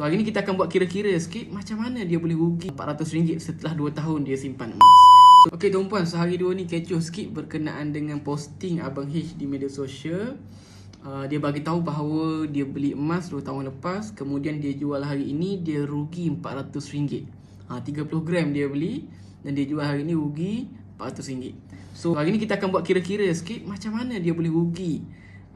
So, hari ni kita akan buat kira-kira sikit macam mana dia boleh rugi RM400 setelah 2 tahun dia simpan emas. So, okay tuan-puan, sehari dua ni kecoh sikit berkenaan dengan posting Abang H di media sosial. Dia bagi tahu bahawa dia beli emas 2 tahun lepas, kemudian dia jual hari ini, dia rugi RM400. 30 gram dia beli dan dia jual hari ni rugi RM400. So, hari ni kita akan buat kira-kira sikit macam mana dia boleh rugi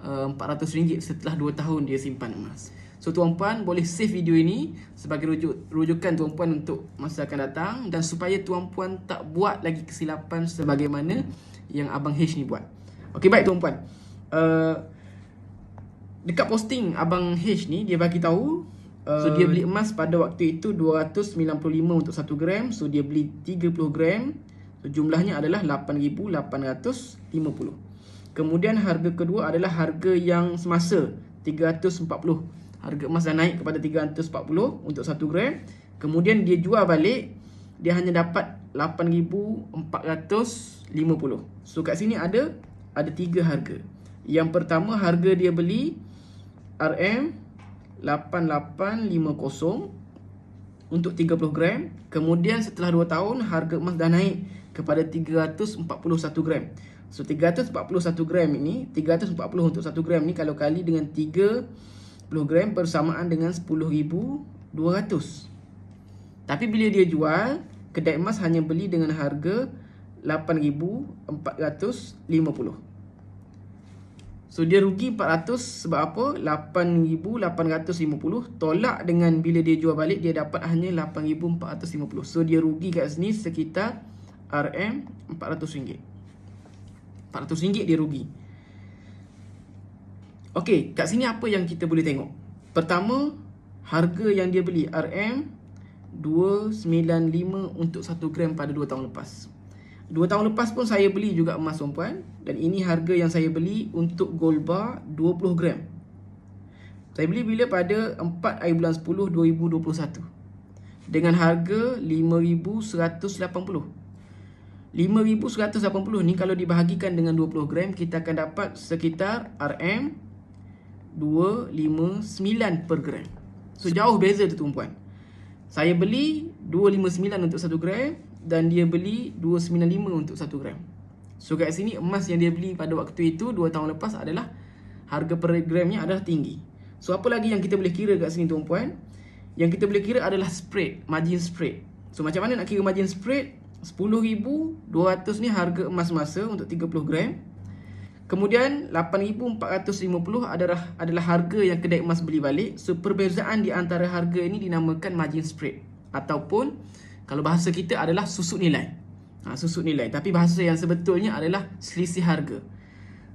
RM400 setelah 2 tahun dia simpan emas. So tuan-puan boleh save video ini sebagai rujukan tuan-puan untuk masa akan datang, dan supaya tuan-puan tak buat lagi kesilapan sebagaimana yang Abang H ni buat. Okey, baik tuan-puan. Dekat posting Abang H ni dia bagi tahu so dia beli emas pada waktu itu 295 untuk 1 gram. So dia beli 30 gram. So jumlahnya adalah 8,850. Kemudian harga kedua adalah harga yang semasa 340. Harga emas dah naik kepada 340 untuk 1 gram. Kemudian dia jual balik, dia hanya dapat 8,450. So kat sini ada 3 harga. Yang pertama, harga dia beli RM8850 untuk 30 gram. Kemudian setelah 2 tahun harga emas dah naik kepada 341 gram. So 341 gram ini, 340 untuk 1 gram ni kalau kali dengan 30 gram bersamaan dengan 10,200. Tapi bila dia jual, kedai emas hanya beli dengan harga 8,450. So dia rugi 400 sebab apa? 8,850 tolak dengan bila dia jual balik dia dapat hanya 8,450. So dia rugi kat sini sekitar RM400. RM400 dia rugi. Okey, kat sini apa yang kita boleh tengok? Pertama, harga yang dia beli RM295 untuk 1 gram pada 2 tahun lepas. 2 tahun lepas pun saya beli juga emas tuan-puan, dan ini harga yang saya beli untuk gold bar 20 gram. Saya beli bila pada 4 hari bulan 10 2021 dengan harga 5,180. 5,180 ni kalau dibahagikan dengan 20 gram kita akan dapat sekitar RM259 per gram. So jauh beza tu tuan-puan. Saya beli 259 untuk 1 gram dan dia beli 295 untuk 1 gram. So kat sini emas yang dia beli pada waktu itu 2 tahun lepas adalah harga per gramnya adalah tinggi. So apa lagi yang kita boleh kira kat sini tuan-puan? Yang kita boleh kira adalah spread, margin spread. So macam mana nak kira margin spread? 10,200 ni harga emas masa untuk 30 gram. Kemudian 8,450 adalah harga yang kedai emas beli balik. So perbezaan di antara harga ini dinamakan margin spread, ataupun kalau bahasa kita adalah susut nilai. Susut nilai, tapi bahasa yang sebetulnya adalah selisih harga.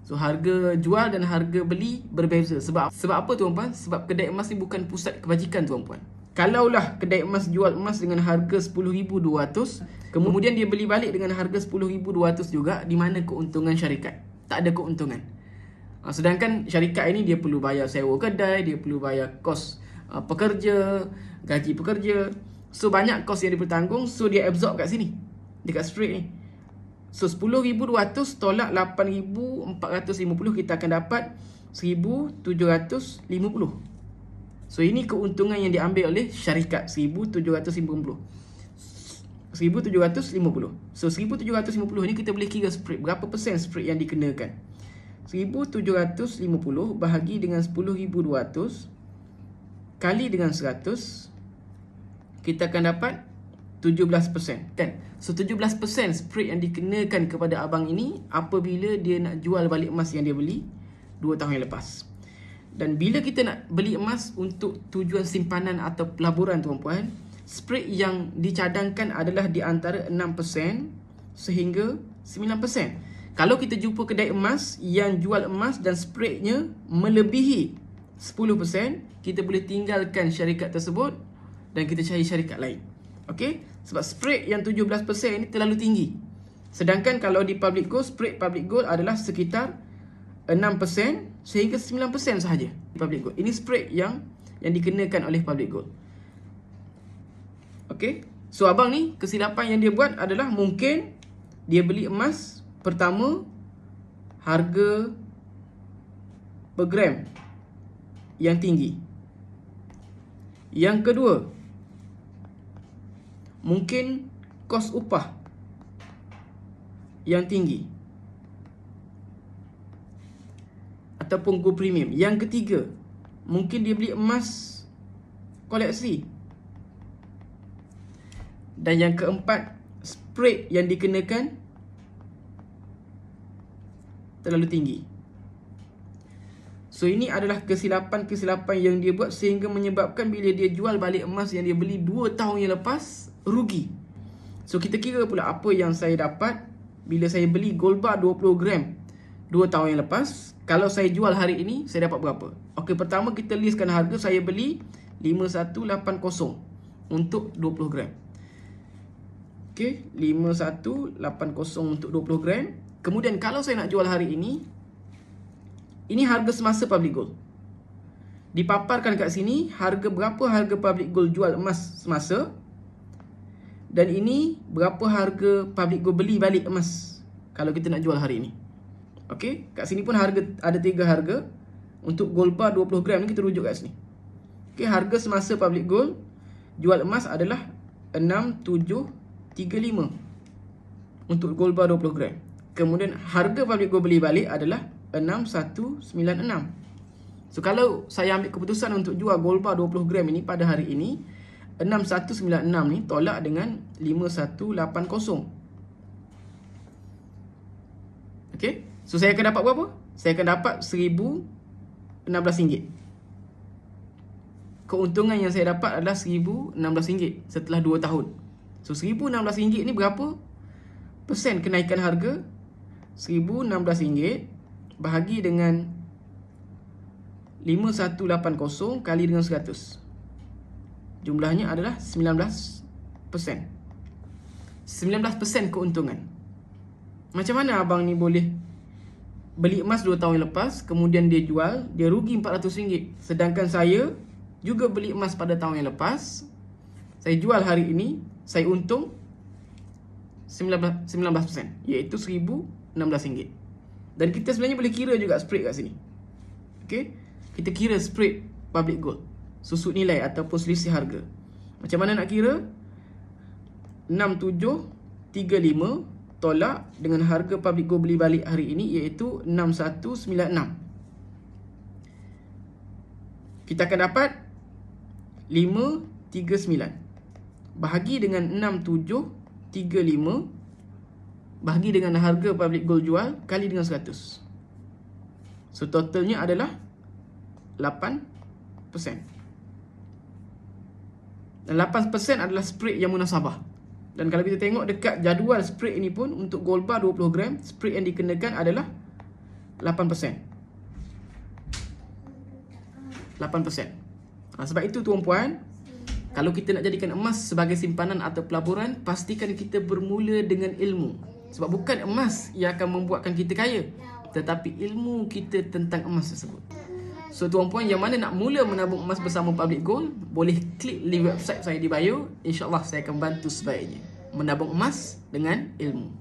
So harga jual dan harga beli berbeza. Sebab apa tuan-puan? Sebab kedai emas ni bukan pusat kebajikan tuan-puan. Kalaulah kedai emas jual emas dengan harga 10,200, kemudian dia beli balik dengan harga 10,200 juga, di mana keuntungan syarikat? Tak ada keuntungan. Sedangkan syarikat ini dia perlu bayar sewa kedai, dia perlu bayar kos pekerja, gaji pekerja. So banyak kos yang dia bertanggung, so dia absorb kat sini, dekat spread ni. So 10,200 tolak 8,450 kita akan dapat 1,750. So ini keuntungan yang diambil oleh syarikat, 1,750. So 1,750 ni kita boleh kira spread. Berapa persen spread yang dikenakan? 1,750 bahagi dengan 10,200 kali dengan 100, kita akan dapat 17%, kan? So 17% spread yang dikenakan kepada abang ini apabila dia nak jual balik emas yang dia beli 2 tahun yang lepas. Dan bila kita nak beli emas untuk tujuan simpanan atau pelaburan tuan-puan, spread yang dicadangkan adalah di antara 6% sehingga 9%. Kalau kita jumpa kedai emas yang jual emas dan spreadnya melebihi 10%, kita boleh tinggalkan syarikat tersebut dan kita cari syarikat lain. Okey? Sebab spread yang 17% ini terlalu tinggi. Sedangkan kalau di public gold, spread public gold adalah sekitar 6% sehingga 9% sahaja public gold. Ini spread yang dikenakan oleh public gold. Okey. So abang ni kesilapan yang dia buat adalah mungkin dia beli emas pertama harga per gram yang tinggi. Yang kedua, mungkin kos upah yang tinggi ataupun go premium. Yang ketiga, mungkin dia beli emas koleksi. Dan yang keempat, spread yang dikenakan terlalu tinggi. So ini adalah kesilapan-kesilapan yang dia buat sehingga menyebabkan bila dia jual balik emas yang dia beli 2 tahun yang lepas, rugi. So kita kira pula apa yang saya dapat bila saya beli gold bar 20 gram 2 tahun yang lepas. Kalau saya jual hari ini, saya dapat berapa? Okey, pertama kita listkan harga. Saya beli 5180 untuk 20 gram. Okey, 5180 untuk 20 gram. Kemudian kalau saya nak jual hari ini harga semasa public gold. Dipaparkan kat sini harga berapa harga public gold jual emas semasa. Dan ini berapa harga public gold beli balik emas kalau kita nak jual hari ini. Okey, kat sini pun harga ada 3 harga. Untuk gold bar 20 gram ni kita rujuk kat sini. Okey, harga semasa public gold jual emas adalah 6735 untuk gold bar 20 gram. Kemudian harga public gold beli balik adalah 6196. So kalau saya ambil keputusan untuk jual gold bar 20 gram ini pada hari ini, 6196 ni tolak dengan 5180. Okey, so saya akan dapat berapa? Saya akan dapat RM1016. Keuntungan yang saya dapat adalah RM1016 setelah 2 tahun. So RM1016 ni berapa persen kenaikan harga? RM1016 bahagi dengan 5180 kali dengan 100. Jumlahnya adalah 19%. 19% keuntungan. Macam mana abang ni boleh beli emas 2 tahun yang lepas, kemudian dia jual, dia rugi RM400. Sedangkan saya juga beli emas pada tahun yang lepas, saya jual hari ini, saya untung 19%, iaitu RM1016. Dan kita sebenarnya boleh kira juga spread kat sini. Okey, kita kira spread public gold, susut nilai ataupun selisih harga. Macam mana nak kira? 6735 tolak dengan harga public gold beli balik hari ini, iaitu 6196. Kita akan dapat 539 bahagi dengan 6735 bahagi dengan harga public gold jual kali dengan 100. So totalnya adalah 8%. Dan 8% adalah spread yang munasabah. Dan kalau kita tengok dekat jadual spread ini pun, untuk gold bar 20 gram, spread yang dikenakan adalah 8%. 8%. Sebab itu tuan-puan, kalau kita nak jadikan emas sebagai simpanan atau pelaburan, pastikan kita bermula dengan ilmu. Sebab bukan emas yang akan membuatkan kita kaya, tetapi ilmu kita tentang emas tersebut. So tuan-puan yang mana nak mula menabung emas bersama Public Gold, boleh klik link website saya di bio. InsyaAllah saya akan bantu sebaiknya menabung emas dengan ilmu.